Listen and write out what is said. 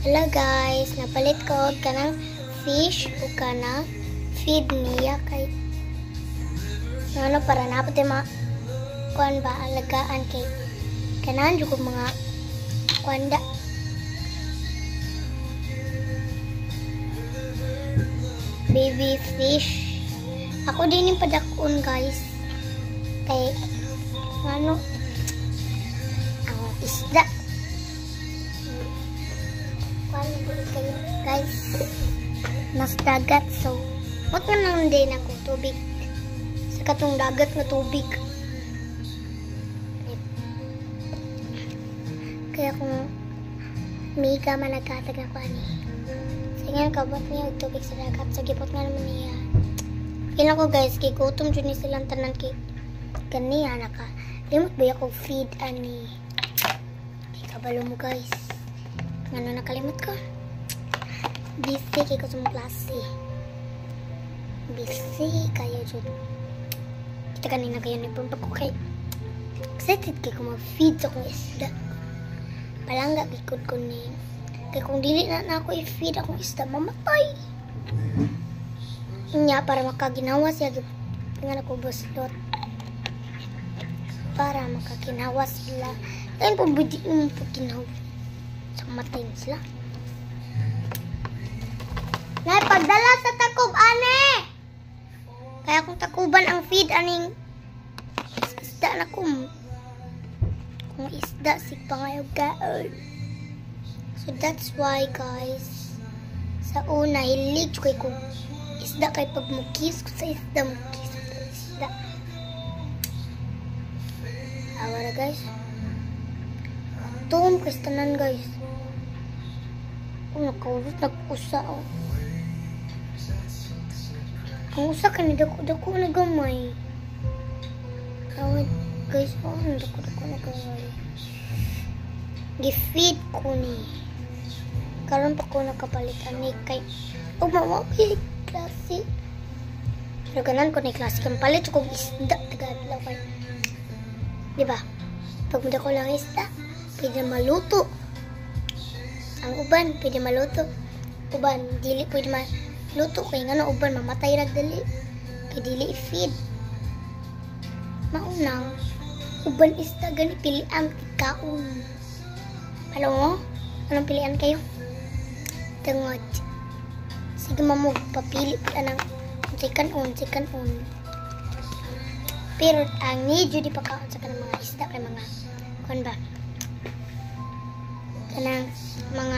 Hello guys, napalit ko kanang fish o kanang feed niya kay ano para napot yung mga kuan ba alagaan kay kanan jud mga kuanda baby fish. Ako din yung padakon guys kay ano ang isda guys mas dagat so wag na lang din ako tubig sa katong dagat na tubig kaya kung miga man nagkatag ako ani sige kabot niya tubig sa dagat so gipot nga naman niya ilan ko guys kay gutom dyan ni silang tanan kay kaniya naka limot ba ako feed ani kay kabalo mo guys ano nakalimot ko busy kay ko sa mga klase busy kayo dyan kita kanina kayo nipumpa ko kay excited kay ko mag-feed sa akong isda palangga gikod ko ni kay kung dili na ako i-feed akong isda mamatay niya para makaginawa siya nga nakubuslot para makaginawa sila ayun po budi mo po ginawa sa matayin sila naipagdala sa takub ane kaya kung takuban ang feed aning isda na kung isda si pangayog kaon so that's why guys sa una hilig ko kung isda kay pagmukis ko sa isda mukis sa isda awara guys tuom kasi tanan guys kung nakaurot nag-usa ang usa ka ni dako na gamay awad guys dako na gamay gifeed ko ni karon pa ko nakapalitan ni kay mawapili klase pero ganan ko ni klase kang palit kung isda tagadlaw kay diba pag muna ko lang isda pwede maluto ang uban pwede maluto uban dili pwede maluto kay nga no uban mamatay rag dali kay dili i-feed maunang uban isda gani pilian kaon alam mo anong pilian kayo tungod sige mamog papili pala ng chicken on pero ang need di pa kaon sa kanang mga isda kay mga kon ba kanang mga